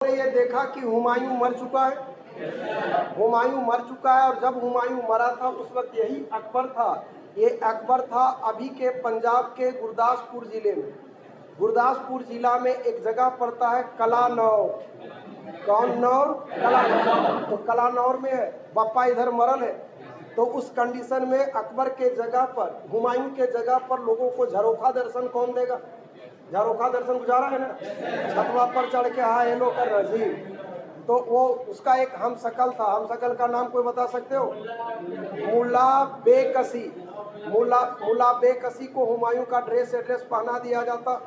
ने ये देखा कि हुमायूं मर चुका है। हुमायूं मर चुका है और जब हुमायूं मरा था उस वक्त यही अकबर था। ये अकबर था अभी के पंजाब के गुरदासपुर जिले में। गुरदासपुर जिला में एक जगह पड़ता है कलानौर। कौन नौर? कलानौर। तो कलानौर में है, बप्पा इधर मरल है। तो उस कंडीशन में अकबर के जगह पर, हुमायूं के जगह पर लोगों को झरोखा दर्शन कौन देगा? झरोखा दर्शन गुजारा है ना, छतवा पर चढ़ के हाँ हेलो कर रही। तो वो उसका एक हम शकल था। हम शकल का नाम कोई बता सकते हो? मुल्ला बेकसी। मुल्ला बेकसी को हुमायूं का ड्रेस एड्रेस पहना दिया जाता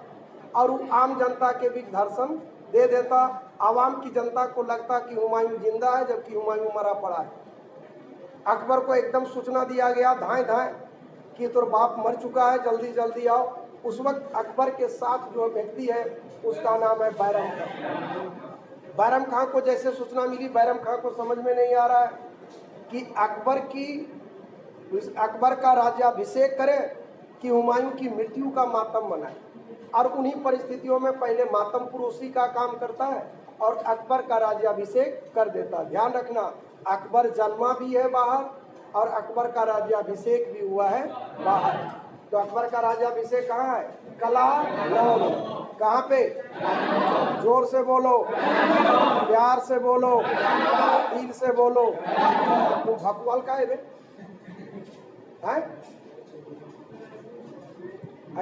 और वो आम जनता के बीच दर्शन दे देता। आवाम की जनता को लगता कि हुमायूं जिंदा है जबकि हुमायूं मरा पड़ा है। अकबर को एकदम सूचना दिया गया धाए धाए कि तो बाप मर चुका है, जल्दी जल्दी आओ। उस वक्त अकबर के साथ जो व्यक्ति है उसका नाम है बैरम खां। बैरम खां को जैसे सूचना मिली, बैरम खां को समझ में नहीं आ रहा है कि अकबर का राज्याभिषेक करे कि हुमायूं की मृत्यु का मातम मनाए। और उन्हीं परिस्थितियों में पहले मातम पुरुषी का काम करता है और अकबर का राज्याभिषेक कर देता है। ध्यान रखना, अकबर जन्मा भी है बाहर और अकबर का राज्याभिषेक भी हुआ है बाहर। तो अकबर का राज्याभिषेक कहाँ है? कलानौर। कहाँ पे? जोर से बोलो, प्यार से बोलो, दिल से बोलो। तुम भकुआल का है बे?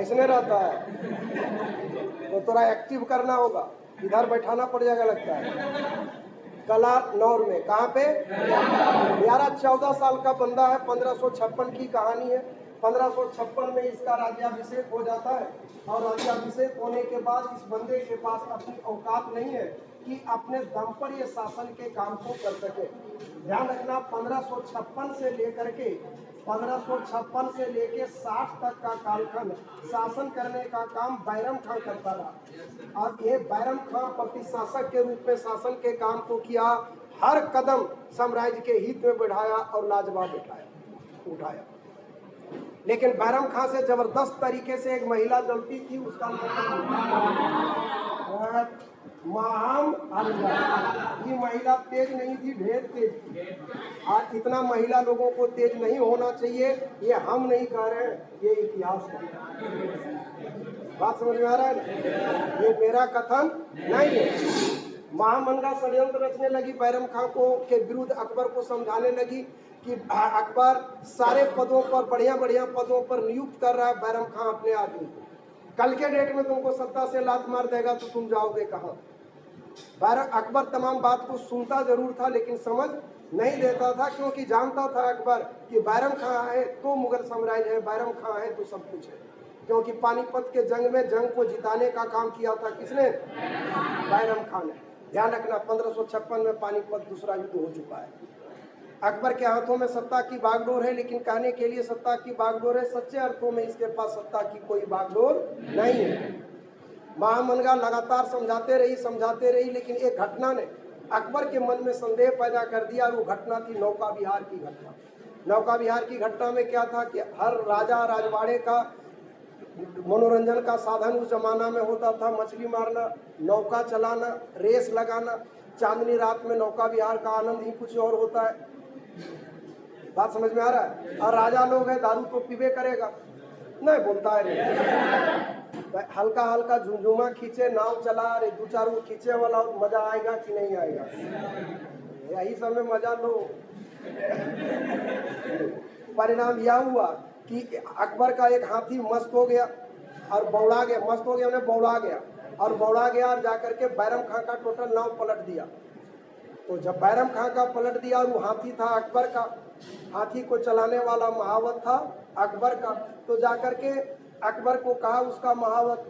ऐसने रहता है तो थोड़ा एक्टिव करना होगा, इधर बैठाना पड़ जाएगा लगता है। कलानौर में कहाँ पे? यारा 14 साल का बंदा है। 1556 की कहानी है। 1556 में इसका राज्याभिषेक हो जाता है और राज्याभिषेक होने के बाद इस बंदे के पास अपनी औकात नहीं है कि अपने दम पर ये शासन के काम को कर सके। ध्यान रखना, 1556 से लेकर के 60 तक का कालखंड शासन करने का काम बैरम खां करता रहा। और ये बैरम खां प्रतिशासक के रूप में शासन के काम को किया, हर कदम साम्राज्य के हित में बढ़ाया और लाजवाब उठाया। लेकिन बैरम खां से जबरदस्त तरीके से एक महिला जलती थी, उसका नाम महाम अनगा। ये महिला तेज नहीं थी, ढेर तेज थी। आज इतना महिला लोगों को तेज नहीं होना चाहिए, ये हम नहीं कह रहे हैं, ये इतिहास है। बात समझ में आ रहा है? ये मेरा कथन नहीं है। महामंगा षड्यंत्र रचने लगी, बैरम खां को के विरुद्ध अकबर को समझाने लगी कि अकबर सारे पदों पर, बढ़िया बढ़िया पदों पर नियुक्त कर रहा है बैरम खां अपने आदमी को। कल के डेट में तुमको सत्ता से लात मार देगा तो तुम जाओगे कहाँ? अकबर तमाम बात को सुनता जरूर था लेकिन समझ नहीं देता था, क्योंकि जानता था अकबर कि बैरम खां है तो मुगल साम्राज्य है, बैरम खां है तो सब कुछ है। क्योंकि पानीपत के जंग में जंग को जिताने का काम किया था किसने? बैरम खां ने। ध्यान रखना, 1556 में पानीपत दूसरा युद्ध हो चुका है। अकबर के हाथों में सत्ता की बागडोर है, लेकिन कहने के लिए सत्ता की बागडोर है, सच्चे अर्थों में इसके पास सत्ता की कोई बागडोर नहीं है। महामंगा लगातार समझाते रही, लेकिन एक घटना ने अकबर के मन में संदेह पैदा कर दिया। वो घटना थी नौका विहार की घटना। नौका विहार की घटना में क्या था कि हर राजा राजवाड़े का मनोरंजन का साधन उस जमाना में होता था मछली मारना, नौका चलाना, रेस लगाना। चांदनी रात में नौका विहार का आनंद ही कुछ और होता है। बात समझ में आ रहा है? और राजा लोग है, दारू तो पीबे करेगा, नहीं बोलता है। हल्का हल्का झुमझुमा खींचे, नाव चला, अरे दो चार वो खींचे वाला, मजा आएगा कि नहीं आएगा? यही सब में मजा लो। परिणाम यह हुआ कि अकबर का एक हाथी मस्त हो गया और बौड़ा गया। मस्त हो गया उन्हें बौड़ा गया और जाकर के बैरम खां का टोटल नाव पलट दिया। तो जब बैरम खां का पलट दिया और वो हाथी था अकबर का, हाथी को चलाने वाला महावत था अकबर का, तो जाकर के अकबर को कहा उसका महावत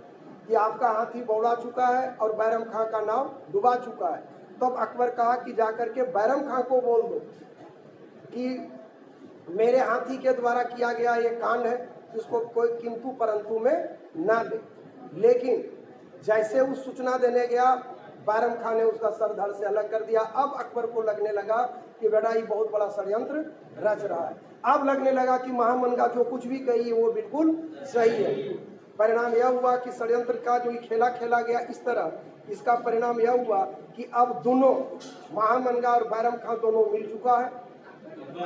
कि आपका हाथी बौड़ा चुका है और बैरम खां का नाव डुबा चुका है। तब अकबर कहा कि जाकर के बैरम खां को बोल दो कि मेरे हाथी के द्वारा किया गया ये कांड है, इसको कोई किंतु परंतु में ना ले। लेकिन जैसे वो सूचना देने गया, बैरम खां ने उसका सर धड़ से अलग कर दिया। अब अकबर को लगने लगा कि बेटा ये बहुत बड़ा षड्यंत्र रच रहा है। अब लगने लगा कि महामंगा जो कुछ भी कही है वो बिल्कुल सही है। परिणाम यह हुआ कि षड्यंत्र का जो खेला खेला गया इस तरह, इसका परिणाम यह हुआ कि अब दोनों महामनगा और बैरम खां दोनों मिल चुका है।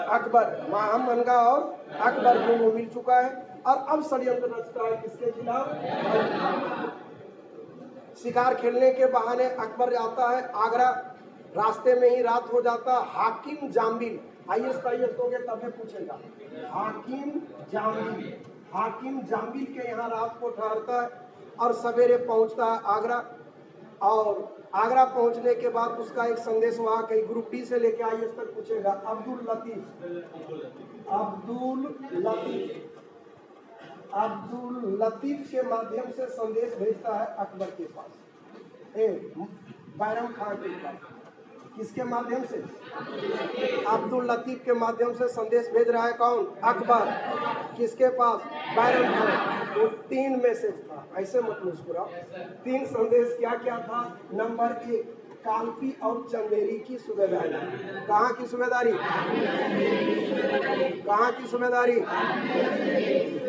अकबर, महामनगा और अकबर दोनों मिल चुका है और अब षड्यंत्र रचता है किसके खिलाफ? शिकार खेलने के बहाने अकबर जाता है आगरा, रास्ते में ही रात हो जाता। हाकिम जाम्बिल, आईएएस हो गए तब पूछेगा, हाकिम जाम्बिल के यहाँ रात को ठहरता है और सवेरे पहुंचता है आगरा। और आगरा पहुंचने के बाद उसका एक संदेश वहां कहीं ग्रुप डी से लेके आईएएस तक पूछेगा। अब्दुल लतीफ के माध्यम से संदेश भेजता है अकबर के पास, बैरम खान के पास। किसके माध्यम से? अब्दुल लतीफ के माध्यम से संदेश भेज रहा है कौन? अकबर। किसके पास? बैरम खान। वो 3 मैसेज था, ऐसे मत मुस्कुराओ। 3 संदेश क्या क्या था? नंबर 1, कालपी और चंदेरी की सूबेदारी। कहाँ की सूबेदारी? कहाँ की सूबेदारी?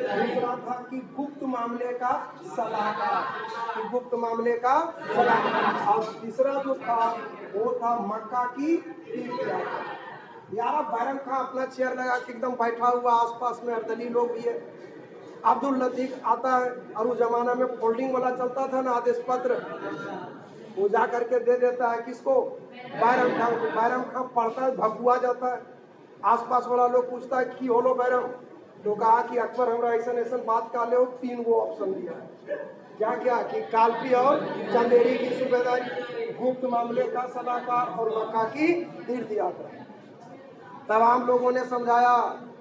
दूसरा था कि गुप्त मामले का सलाहकार, गुप्त मामले का सलाहकार। और तीसरा जो था वो था मक्का की तीर्थ यात्रा। यार बैरम खां अपना चेयर लगा के एकदम बैठा हुआ, आसपास में अर्दली लोग भी है। अब्दुल लतीफ आता है और उस जमाना में फोल्डिंग वाला चलता था ना आदेश पत्र, वो जा करके दे देता है किसको? बैरम खां को। बैरम खां पढ़ता है, भगुआ जाता है। आसपास वाला लोग पूछता है की होलो बैरम, तो कहा कि अकबर हमरा ऐसा बात का ले 3 गो ऑप्शन दिया है। क्या क्या? कि कालपी और चंदेरी की सूबेदारी, गुप्त मामले का सलाहकार और मक्का की तीर्थ यात्रा। तमाम लोगों ने समझाया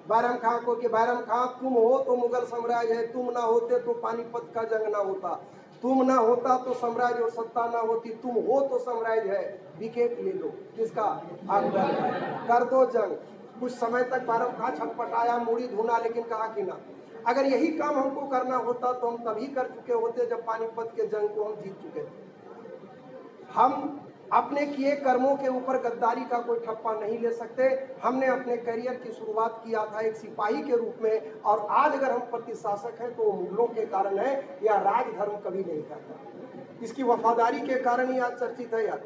बैरम खां को कि बैरम खां तुम हो तो मुगल साम्राज्य है, तुम ना होते तो पानीपत का जंग ना होता, तुम ना होता तो साम्राज्य और सत्ता ना होती, तुम हो तो साम्राज्य है, विकेट ले लो। किसका? अकबर। कर दो जंग। कुछ समय तक बैरम खां छटपटाया, मूड़ी धुना, लेकिन कहा कि ना, अगर यही काम हमको करना होता तो हम तभी कर चुके होते जब पानीपत के जंग को हम जीत चुके थे। हम अपने किए कर्मों के ऊपर गद्दारी का कोई ठप्पा नहीं ले सकते। हमने अपने करियर की शुरुआत किया था एक सिपाही के रूप में, और आज अगर हम प्रतिशासक हैं तो वो मुगलों के कारण है, या राजधर्म कभी नहीं करता। इसकी वफादारी के कारण ही आज चर्चित है यार।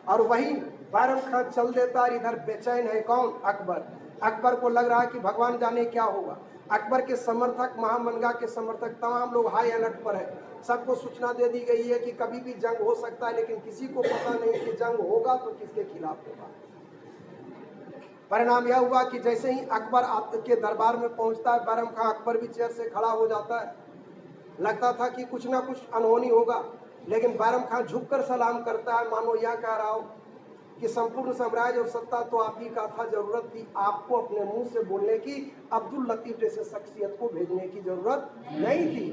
और वही बैरम खां चल देता और इधर बेचैन है कौन? अकबर। अकबर को लग रहा है कि भगवान जाने क्या होगा। अकबर के समर्थक, महामनगा के समर्थक तमाम लोग हाई अलर्ट पर है। सबको सूचना दे दी गई है कि कभी भी जंग हो सकता है, लेकिन किसी को पता नहीं कि जंग होगा तो किसके खिलाफ होगा। परिणाम यह हुआ कि जैसे ही अकबर के दरबार में पहुंचता है, बैरम खां अकबर भी चेयर से खड़ा हो जाता है। लगता था कि कुछ ना कुछ अनहोनी होगा, लेकिन बैरम खां झुककर सलाम करता है, मानो यह कह रहा हो कि संपूर्ण साम्राज्य और सत्ता तो आप ही का था, जरूरत थी आपको अपने मुंह से बोलने की, अब्दुल लतीफ जैसे शख्सियत को भेजने की जरूरत नहीं थी।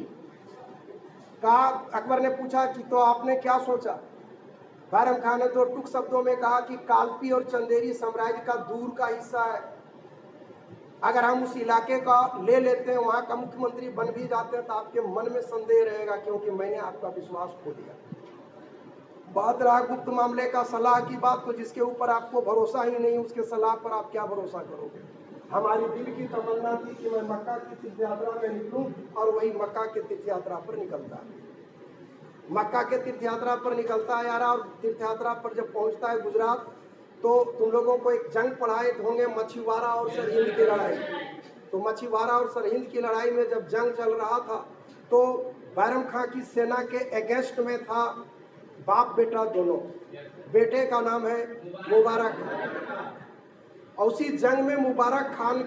कहा, अकबर ने पूछा कि तो आपने क्या सोचा? बैरम खां ने तो टुक शब्दों में कहा कि कालपी और चंदेरी साम्राज्य का दूर का हिस्सा है, अगर हम उस इलाके का ले लेते हैं, वहां का मुख्यमंत्री बन भी जाते हैं तो आपके मन में संदेह रहेगा, क्योंकि मैंने आपका विश्वास खो दिया। बात रहा गुप्त मामले का सलाह की बात, तो जिसके ऊपर आपको भरोसा ही नहीं, उसके सलाह पर आप क्या भरोसा करोगे? हमारी दिल की तमन्ना थी कि मैं मक्का की तीर्थ यात्रा में निकलूं, और वही मक्का के तीर्थ यात्रा पर निकलता है। मक्का के तीर्थ यात्रा पर निकलता है यार, और तीर्थ यात्रा पर जब पहुंचता है गुजरात, तो तुम लोगों को एक जंग पढ़ाए होंगे, मछुआरा और सरहिंद की लड़ाई। तो मछुआरा और सरहिंद की लड़ाई में जब जंग चल रहा था, तो बैरम खां की सेना के अगेंस्ट में था बाप बेटा दोनों। बेटे का नाम है मुबारक खान, और उसी जंग में मुबारक खान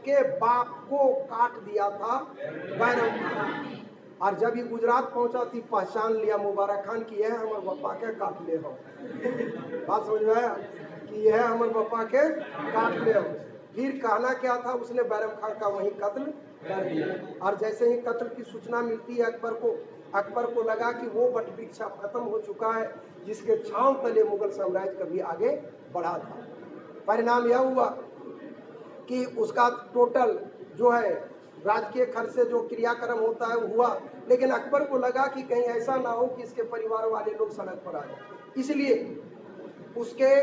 के बाप को काट दिया था बैरम खान। और जब ये गुजरात पहुंचा थी, पहचान लिया मुबारक खान की यह हमारे पापा के काट ले हो। बात समझ में आया कि यह हमारे पापा के काट ले हो। फिर कहना क्या था, उसने बैरम खान का वहीं कत्ल कर दिया। और जैसे ही कत्ल की सूचना मिलती है अकबर को लगा कि वो वटवृक्ष खत्म हो चुका है जिसके छांव तले मुगल साम्राज्य कभी आगे बढ़ा था। परिणाम यह हुआ कि उसका टोटल जो है राजकीय खर्च से जो क्रियाक्रम होता है हुआ, लेकिन अकबर को लगा कि कहीं ऐसा ना हो कि इसके परिवार वाले लोग सड़क पर आ जाए। इसलिए उसके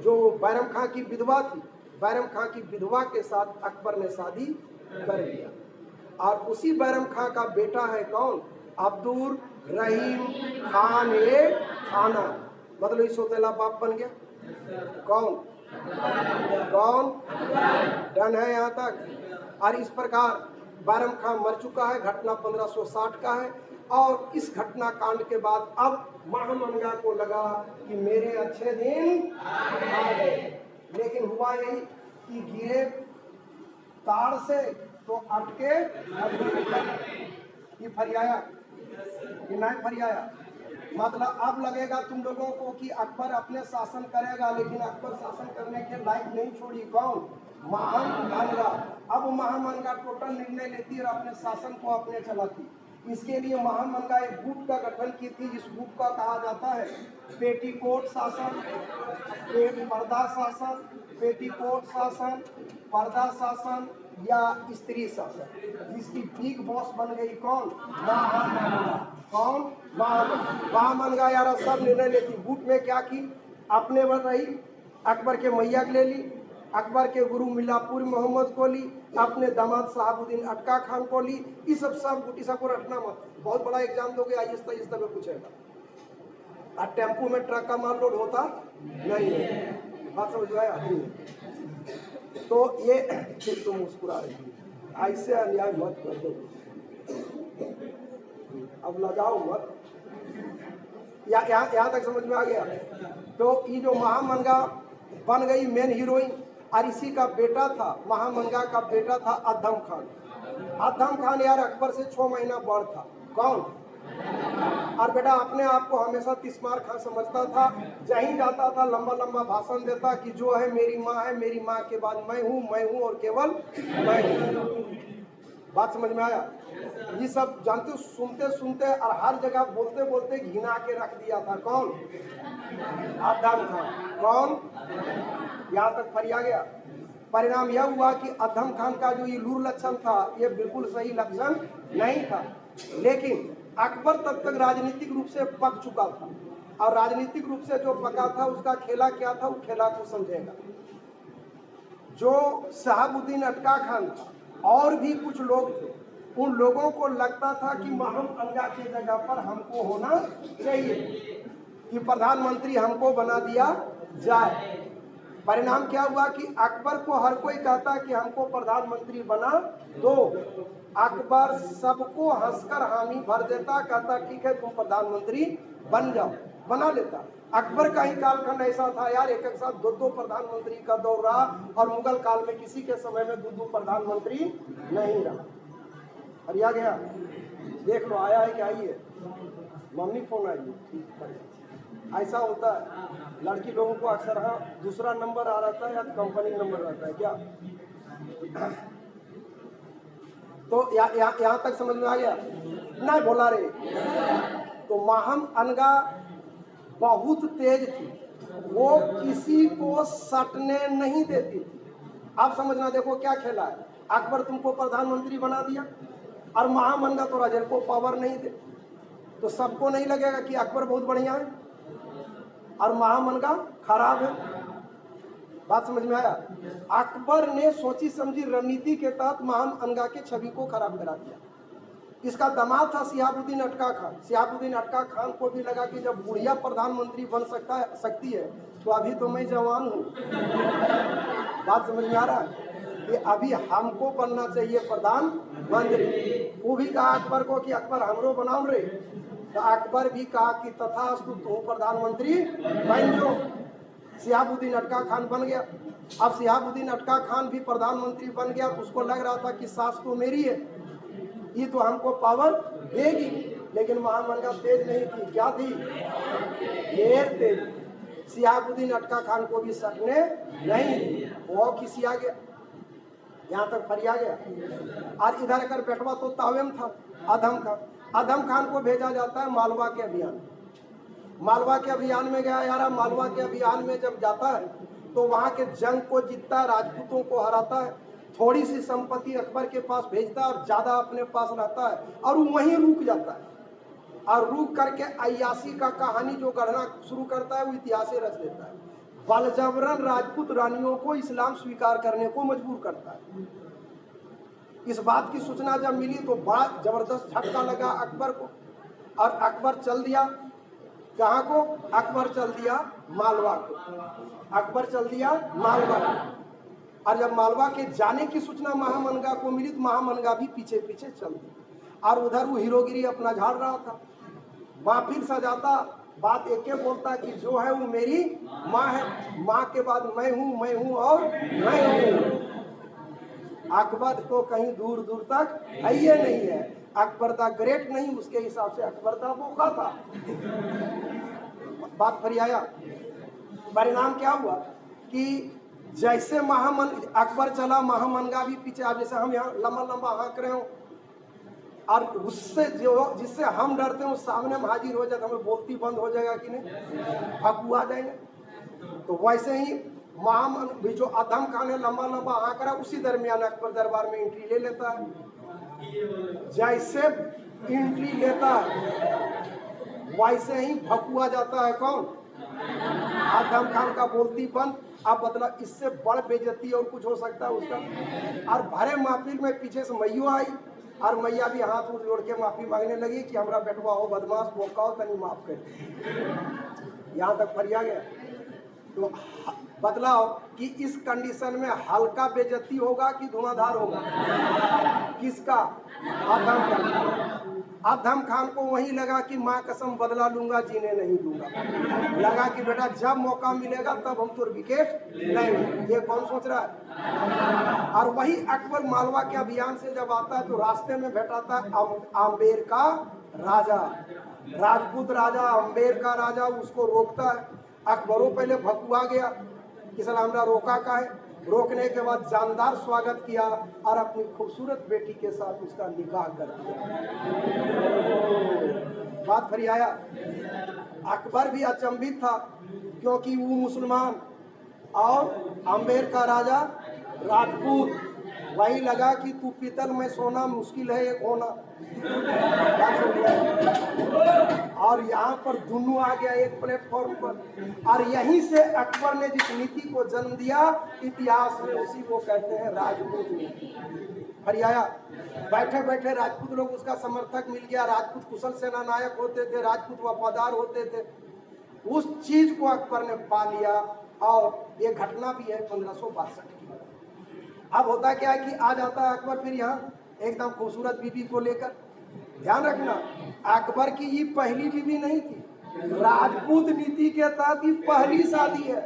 जो बैरम खां की विधवा थी, बैरम खां की विधवा के साथ अकबर ने शादी कर लिया। और उसी बैरम खां का बेटा है कौन? अब्दुल रहीम खान ए खाना, मतलब इस सौतेला बाप बन गया। कौन कौन डन है यहाँ तक। और इस प्रकार बैरम खां मर चुका है, घटना 1560 का है। और इस घटना कांड के बाद अब महामंगा को लगा कि मेरे अच्छे दिन आ गए, लेकिन हुआ यही कि गिरे तार से तो अटके ये फरियाया कि नहीं फरियाया। मतलब अब लगेगा तुम लोगों को कि अकबर अपने शासन करेगा, लेकिन अकबर शासन करने के लायक नहीं छोड़ी। कौन? महामंगा। अब महामंगा टोटल निर्णय लेती है और अपने शासन को अपने चलाती। इसके लिए महामंगा एक गुट का गठन की थी, जिस गुट का कहा जाता है पेटीकोट शासन, पर्दा शासन, पेटीकोट शासन, पर्दा शासन या स्त्री शासन, जिसकी बिग बॉस बन गई कौन? महामंगा। कौन? महामंगा यार सब निर्णय लेती। गुट में क्या की? अपने बन रही, अकबर के मैया ले ली, अकबर के गुरु मिलापुर मोहम्मद को ली, अपने दामाद शहाबुद्दीन अटका खान को ली। ये सब गुटी सबको रटना मत, बहुत बड़ा एग्जाम दोगे आहिस्ता आहिस्ता में पूछेगा। और टेम्पो में ट्रक का माल लोड होता नहीं है, बात समझ में आया? तो ये फिर तुम मुस्कुरा रही हो, ऐसे अन्याय मत कर दो, अब लगाओ मत। यहाँ तक समझ में आ गया? तो ये जो महामंगा बन गई मेन हीरोइन, और इसी का बेटा था, महामंगा का बेटा था अधम खान। अधम खान यार अकबर से 6 महीना बड़ था। कौन? और बेटा अपने आप को हमेशा तिस्मार खान समझता था, जहीं जाता था लंबा लंबा भाषण देता कि जो है मेरी माँ है, मेरी माँ के बाद मैं हूँ और केवल मैं हूँ। बात समझ में आया? ये सब जानते हो, सुनते सुनते और हर जगह बोलते बोलते घिना के रख दिया था। कौन? अधम खान। कौन? यहाँ तक फरिया गया। परिणाम यह हुआ कि अधम खान का जो ये लूर लक्षण था, ये बिल्कुल सही लक्षण नहीं था। लेकिन अकबर तब तक राजनीतिक रूप से पक चुका था, और राजनीतिक रूप से जो पका था उसका खेला क्या था, वो खेला को समझेगा। जो शहाबुद्दीन अटका खान था और भी कुछ लोग थे, उन लोगों को लगता था कि महामंगा की जगह पर हमको होना चाहिए, कि प्रधानमंत्री हमको बना दिया जाए। परिणाम क्या हुआ कि अकबर को हर कोई कहता कि हमको प्रधानमंत्री बना दो। अकबर सबको हंसकर हामी भर देता, कहता ठीक है तुम प्रधानमंत्री बन जाओ, बना लेता। अकबर का ही कालखंड ऐसा था यार, एक साथ दो प्रधानमंत्री का दौर रहा, और मुगल काल में किसी के समय में दो प्रधानमंत्री नहीं रहा। और आ गया, देख लो आया है कि आई है, मम्मी फोन आई है। ऐसा होता है लड़की लोगों को अक्सर, हाँ दूसरा नंबर आ रहता है या कंपनी नंबर रहता है क्या। तो यहाँ तक समझ में आ गया? नहीं बोला रे। तो महामंगा बहुत तेज थी, वो किसी को सटने नहीं देती थी। आप समझना, देखो क्या खेला है। अकबर तुमको प्रधानमंत्री बना दिया, और महामंगा तो राजा को पावर नहीं दे, तो सबको नहीं लगेगा कि अकबर बहुत बढ़िया है और महामंगा खराब है। बात समझ में आया? अकबर ने सोची समझी रणनीति के तहत महामंगा के छवि को खराब करा दिया। इसका दामाद था सिहाबुद्दीन अटका खान। सिहाबुद्दीन अटका खान को भी लगा कि जब बुढ़िया प्रधानमंत्री बन सकती है तो अभी तो मैं जवान हूँ। बात समझ में आ रहा है? कि अभी हमको बनना चाहिए प्रधानमंत्री। वो भी कहा अकबर को कि अकबर हमरो बनाओ रे। तो अकबर भी कहा कि तथास्तु, तू प्रधानमंत्री बन जो। सिहाबुद्दीन अटका खान बन गया। अब सिहाबुद्दीन अटका खान भी प्रधानमंत्री बन गया, तो उसको लग रहा था कि सास तो मेरी है, ये तो हमको पावर देगी। लेकिन महामंगा तेज नहीं थी, क्या थी? ढेर तेज। सिहाबुद्दीन अटका खान को भी सटने नहीं दी, वो खिसिया गया, यहाँ तक फरिया गया। और इधर अगर बेटवा तो तावेम था अधम खान। अधम खान को भेजा जाता है मालवा के अभियान। मालवा के अभियान में गया यार। मालवा के अभियान में जब जाता है तो वहाँ के जंग को जीतता है, राजपूतों को हराता है, थोड़ी सी संपत्ति अकबर के पास भेजता है और ज़्यादा अपने पास रहता है, और वहीं रुक जाता है। और रुक करके अय्यासी का कहानी जो गढ़ना शुरू करता है वो इतिहास रच देता है। बलजबरन राजपूत रानियों को इस्लाम स्वीकार करने को मजबूर करता है। इस बात की सूचना जब मिली तो बड़ा जबरदस्त झटका लगा अकबर को, और अकबर चल दिया कहाँ को? अकबर चल दिया मालवा को। अकबर चल दिया मालवा को। और जब मालवा के जाने की सूचना महामनगा को मिली तो महामनगा भी पीछे पीछे चल दी, और उधर वो हीरोगिरी अपना झाड़ रहा था। महफिल सजाता, बात एक बोलता कि जो है वो मेरी माँ है, माँ के बाद मैं हूँ और मैं हूँ। अकबर तो कहीं दूर दूर तक है ही नहीं है। अकबर द ग्रेट नहीं, उसके हिसाब से अकबर द बोका था। बात फरी आया। परिणाम क्या हुआ कि जैसे महामन अकबर चला, महामनगा भी पीछे। अब जैसे हम यहाँ लंबा लंबा हाँक रहे हो, और उससे जो जिससे हम डरते हैं, सामने में हाजिर हो जाए तो हमें बोलती बंद हो जाएगा कि नहीं, भकू आ जाएंगे। तो वैसे ही महामन भी जो अधम खान है, लंबा लंबा हाँक रहा, उसी दरमियान अकबर दरबार में एंट्री ले लेता है। जैसे एंट्री लेता है वैसे ही भकुआ जाता है कौन? आदम खान का बोलती बंद। अब मतलब इससे बड़ बेइज्जती और कुछ हो सकता है उसका। और भरे महफिल में पीछे से मैया आई, और मैया भी हाथ उठ जोड़ के माफी मांगने लगी कि हमारा बेटवा हो बदमाश बोका हो, तनी माफ कर। यहाँ तक फरिया गया। तो बतलाओ कि इस कंडीशन में हल्का बेइज्जती होगा कि धुआंधार होगा? किसका? आदम खान। आदम खान को वही लगा कि माँ कसम बदला लूंगा, जीने नहीं दूंगा। लगा कि बेटा जब मौका मिलेगा तब हम तो विकेट लेंगे। ये कौन सोच रहा है? और वही अकबर मालवा के अभियान से जब आता है तो रास्ते में भेटाता है आम्बेर का राजा, राजपूत राजा, आम्बेर का राजा। उसको रोकता है। अकबरों पहले भकुआ गया कि साला हमरा रोका का है। रोकने के बाद जानदार स्वागत किया और अपनी खूबसूरत बेटी के साथ उसका निकाह कर दिया। बात फरी आया। अकबर भी अचंभित था क्योंकि वो मुसलमान और आम्बेर का राजा राजपूत। वही लगा कि तू पीतल में सोना मुश्किल है एक होना। और यहाँ पर दोनों आ गया एक प्लेटफॉर्म पर, और यहीं से अकबर ने जिस नीति को जन्म दिया इतिहास में, उसी को कहते हैं राजपूत नीति। फरियाया। बैठे बैठे राजपूत लोग उसका समर्थक मिल गया। राजपूत कुशल सेना नायक होते थे, राजपूत वफादार होते थे। उस चीज को अकबर ने पा लिया। और ये घटना भी है 1562 की। अब होता क्या है कि आ जाता है अकबर फिर यहाँ एकदम खूबसूरत बीबी को लेकर। ध्यान रखना, अकबर की ये पहली बीवी नहीं थी। राजपूत नीति के तहत ये पहली शादी है।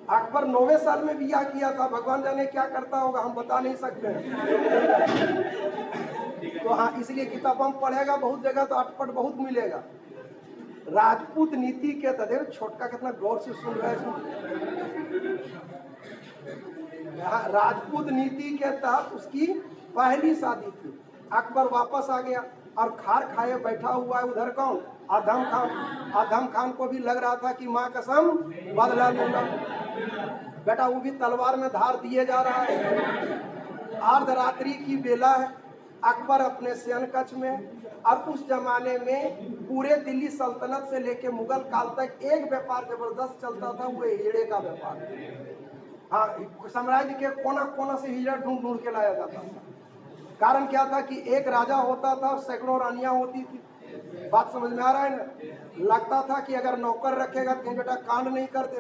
अकबर 9वें साल में बियाह किया था। भगवान जाने क्या करता होगा, हम बता नहीं सकते हैं। तो हाँ, इसलिए किताब हम पढ़ेगा बहुत जगह तो अटपट बहुत मिलेगा। राजपूत नीति के तहत, छोटका कितना गौर से सुन रहे हैं। राजपूत नीति के तहत उसकी पहली शादी थी। अकबर वापस आ गया और खार खाए बैठा हुआ है उधर कौन? आदम खान। आदम खान को भी लग रहा था कि माँ कसम बदला लूंगा। बेटा वो भी तलवार में धार दिए जा रहा है। अर्धरात्रि की बेला है। अकबर अपने शयन कक्ष में। और उस जमाने में पूरे दिल्ली सल्तनत से लेकर मुगल काल तक एक व्यापार जबरदस्त चलता था, वो हीरे का व्यापार। हाँ, साम्राज्य के कोना कोना से हीरा ढूंढ ढूंढ के लाया जाता था। कारण क्या था कि एक राजा होता था, सैकड़ों रानियां होती थी। बात समझ में आ रहा है ना? लगता था कि अगर नौकर रखेगा तो बेटा कांड नहीं करते,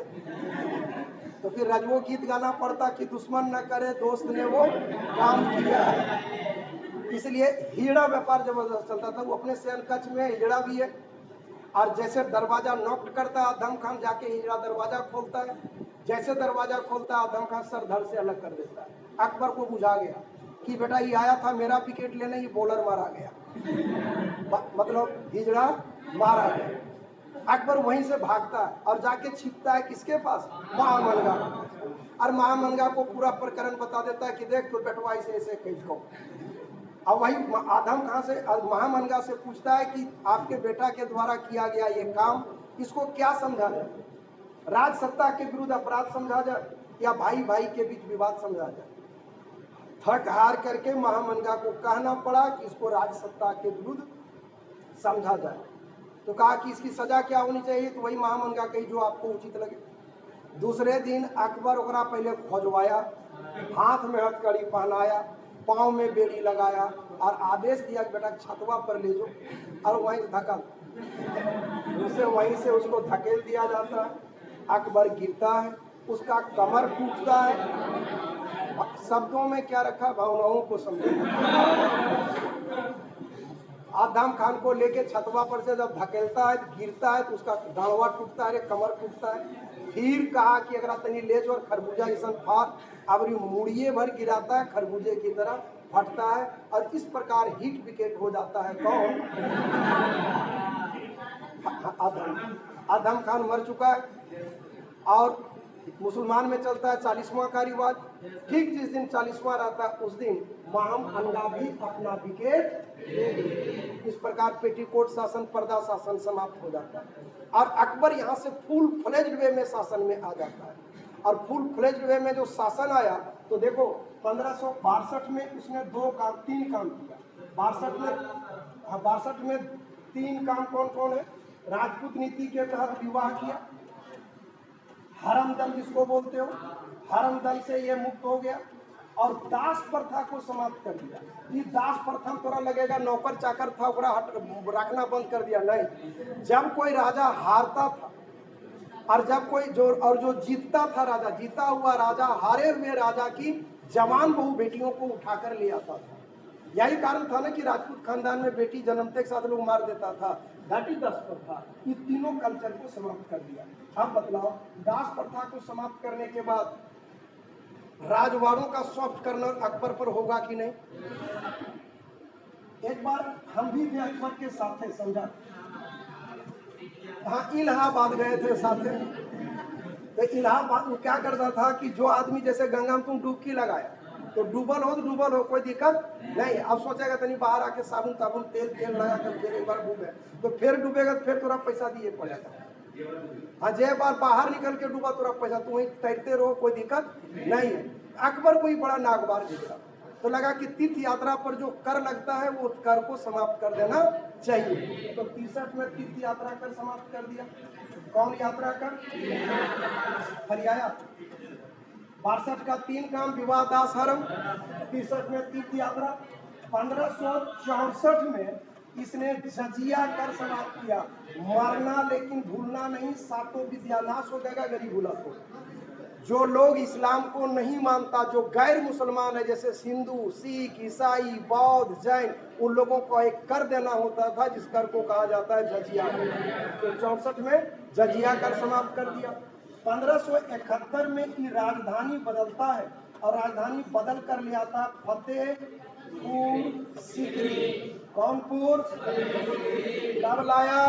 तो फिर रजवो गीत गाना पड़ता कि दुश्मन न करे दोस्त ने वो काम किया है। इसलिए हीरा व्यापार जबरदस्त चलता था। वो अपने शयन कक्ष में हीरा भी है, और जैसे दरवाजा नॉक करता है आदम खान, जाके हीरा दरवाजा खोलता है। जैसे दरवाजा खोलता है आदम खान सर धड़ से अलग कर देता है। अकबर को बुझा गया कि बेटा ये आया था मेरा विकेट लेने, ये बॉलर मारा गया। मतलब हिजड़ा मारा गया। अकबर वहीं से भागता है और जाके छिपता है किसके पास? महामनगा। और महामनगा को पूरा प्रकरण बता देता है कि देख तो बेटवा ऐसे ऐसे कैसे को। अब वही आदम खान से महामनगा से पूछता है कि आपके बेटा के द्वारा किया गया ये काम, इसको क्या समझा जाए? राज सत्ता के विरुद्ध अपराध समझा जाए या भाई भाई के बीच विवाद समझा जाए? थक हार करके महामनगा को कहना पड़ा कि इसको राज सत्ता के विरुद्ध समझा जाए। तो कहा कि इसकी सजा क्या होनी चाहिए? तो वही महामनगा कही जो आपको उचित लगे। दूसरे दिन अकबर ओकरा पहले खोजवाया, हाथ में हथकड़ी पहनाया, पाँव में बेड़ी लगाया और आदेश दिया कि बेटा छतवा पर ले जाओ, और वहीं धकल, उसे वहीं से उसको धकेल दिया जाता है। अकबर गिरता है, उसका कमर टूटता है। शब्दों में क्या रखा, भावनाओं को समझो। आदम खान को लेके छतवा पर से जब धकेलता है, गिरता है, तो उसका दाढ़वा टूटता है, कमर टूटता है। फिर कहा कि अगर तनी ले जो और खरबूजा ऐसा फाट, अब मुड़िए भर गिराता है, खरबूजे की तरह फटता है, और इस प्रकार हिट विकेट हो जाता है। कौन? आदम खान मर चुका है। और मुसलमान में चलता है 40वां का रिवाज। ठीक जिस दिन 40वां रहता है उस दिन माम अनगा भी अपना विकेट ले ली। इस प्रकार पेटीकोट शासन, पर्दा शासन समाप्त हो जाता है, और अकबर यहाँ से फुल फ्लेज्ड वे में शासन में आ जाता है। और फुल फ्लेज्ड वे में जो शासन आया, तो देखो 1562 में उसने 3 काम किया। 62 में 3 काम कौन कौन है? राजपूत नीति के तहत विवाह किया, हरम दल जिसको बोलते हो, हरम दल से ये मुक्त हो गया, और दास प्रथा को समाप्त कर दिया। ये दास प्रथा थोड़ा लगेगा नौकर चाकर था, रखना बंद कर दिया, नहीं। जब कोई राजा हारता था, और जब कोई जो जीतता था राजा, जीता हुआ राजा हारे हुए राजा की जवान बहू बेटियों को उठाकर ले आता था। यही कारण था ना कि राजपूत खानदान में बेटी जन्मते के साथ लोग मार देता था। घाटी दास प्रथा, ये तीनों कल्चर को समाप्त कर दिया। अब बतलाओ, दास प्रथा को समाप्त करने के बाद राजवाड़ों का सॉफ्ट कर्नर अकबर पर होगा कि नहीं? एक बार हम भी थे अकबर के साथ, समझा। हाँ, इलाहाबाद गए थे साथ। तो इलाहाबाद में क्या करता था कि जो आदमी, जैसे गंगा में तुम डुबकी लगाया, तो डूबल हो, कोई दिक्कत नहीं। अब सोचेगा तनी बाहर आके साबुन ताबुन तेल लगा कर फिर एक बार डूबे, तो फिर डूबेगा तो फिर थोड़ा पैसा दिए पड़ेगा। हाँ, जे बार बाहर निकल के डूबा थोड़ा पैसा, तुम वहीं तैरते रहो, कोई दिक्कत नहीं है। अकबर को ही बड़ा नागवार दिखा, तो लगा कि तीर्थ यात्रा पर जो कर लगता है वो कर को समाप्त कर देना चाहिए। तो 63 में तीर्थ यात्रा कर समाप्त कर दिया। कौन यात्रा कर? हरियाणा। 62 का 3 काम, विवाह दास हरम। 63 में तीर्थ यात्रा। 1564 में इसने जजिया कर समाप्त किया। मरना लेकिन भूलना नहीं, सातों विद्यानाश हो जाएगा गरीब भूला को। जो लोग इस्लाम को नहीं मानता, जो गैर मुसलमान है, जैसे हिंदू, सिख, ईसाई, बौद्ध, जैन, उन लोगों को एक कर देना होता था, जिस कर को कहा जाता है जजिया। तो 64 में जजिया कर समाप्त कर दिया। 1571 में ये राजधानी बदलता है, और राजधानी बदल कर ले आता फतेहपुर सीकरी। कौनपुर? कब लाया?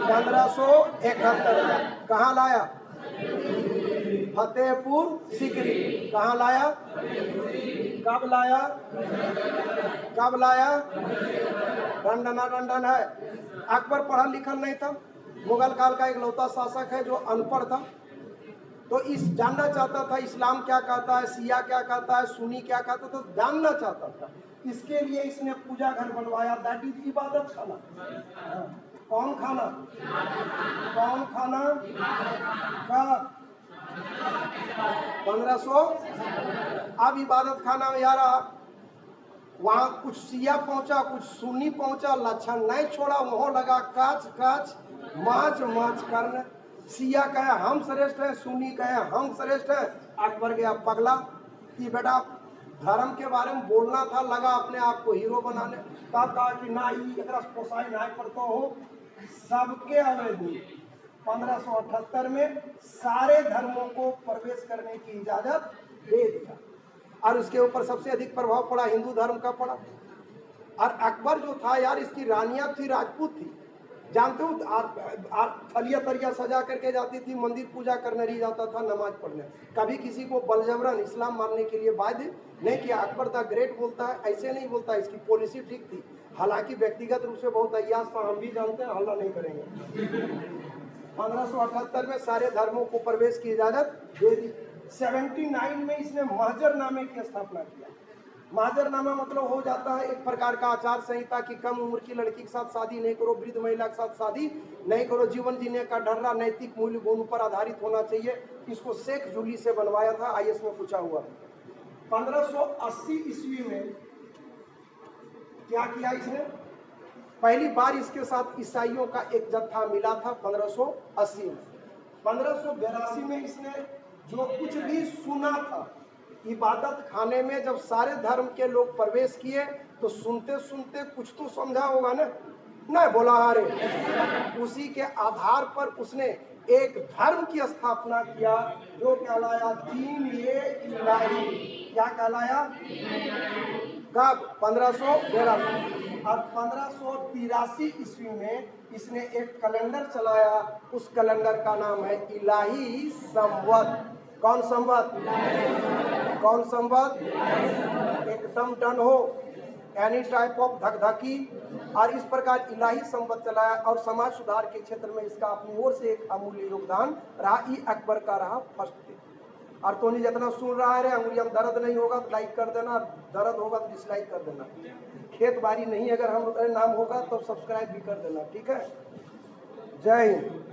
1571। कहाँ लाया? फतेहपुर सीकरी। कहाँ लाया? कब लाया? कब लाया? दंडना दंडन है। अकबर पढ़ा लिखा नहीं था, मुगल काल का इकलौता शासक है जो अनपढ़ था। तो इस जानना चाहता था इस्लाम क्या कहता है, शिया क्या कहता है, सुन्नी क्या कहता था, तो जानना चाहता था। इसके लिए इसने पूजा घर बनवाया, दैट इज इबादत खाना। कौन खाना? कौन खाना? कब? 1500। अब इबादत खाना में यार वहाँ कुछ शिया पहुंचा, कुछ सुन्नी पहुंचा, लक्षण नहीं छोड़ा, वहाँ लगा काच काच माच माच करने। शिया कहे हम श्रेष्ठ हैं, सुन्नी कहे हम श्रेष्ठ हैं। अकबर गया पगला कि बेटा धर्म के बारे में बोलना था, लगा अपने आप को हीरो बनाने। तब कहा कि ना ही पोसाई ना पड़ता हो, सबके अवैध। 1578 में सारे धर्मों को प्रवेश करने की इजाजत दे दिया, और इसके ऊपर सबसे अधिक प्रभाव पड़ा हिंदू धर्म का पड़ा। और अकबर जो था यार, इसकी रानियां थी राजपूत थी, जानते हो। थलिया तलिया सजा करके जाती थी, मंदिर पूजा करने नहीं जाता था, नमाज पढ़ने। कभी किसी को बलजबरन इस्लाम मानने के लिए बाध्य नहीं किया। अकबर द ग्रेट बोलता है, ऐसे नहीं बोलता, इसकी पॉलिसी ठीक थी। हालांकि व्यक्तिगत रूप से बहुत अय्यास था, हम भी जानते हैं, हल्ला नहीं करेंगे। 1578 में सारे धर्मों को प्रवेश की इजाजत दे दी। 79 में इसने महजरनामे की स्थापना किया। महजरनामा मतलब हो जाता है एक प्रकार का आचार संहिता की कम उम्र की लड़की के साथ शादी नहीं करो, वृद्ध महिला के साथ शादी नहीं करो, जीवन जीने का ढर्रा नैतिक मूल्य गुण पर आधारित होना चाहिए। इसको शेख जूली से बनवाया था, आईएएस में पूछा हुआ। 1580 ईस्वी में क्या किया इसने? पहली बार इसके साथ ईसाइयों का एक जत्था मिला था 1580 में। 1582 में इसने जो कुछ भी सुना था इबादत खाने में, जब सारे धर्म के लोग प्रवेश किए तो सुनते सुनते कुछ तो समझा होगा ना, नहीं बोला अरे, उसी के आधार पर उसने एक धर्म की स्थापना किया जो कहलाया दीन ये इलाही। क्या कहलाया? कब? 1582। और 1583 ईस्वी में इसने एक कैलेंडर चलाया, उस कैलेंडर का नाम है इलाही संवत। कौन संवत? कौन संवत? एकदम डन हो, एनी टाइप ऑफ धकधकी। और इस प्रकार इलाही संवत चलाया और समाज सुधार के क्षेत्र में इसका अपनी ओर से एक अमूल्य योगदान रहा। ई अकबर का रहा फर्स्ट डे। और तो नहीं जितना सुन रहा है रे, अंगुलियां में दर्द नहीं होगा तो लाइक कर देना, दर्द होगा तो डिसलाइक कर देना। खेत बाड़ी नहीं अगर हम नाम होगा तो सब्सक्राइब भी कर देना, ठीक है। जय हिंद।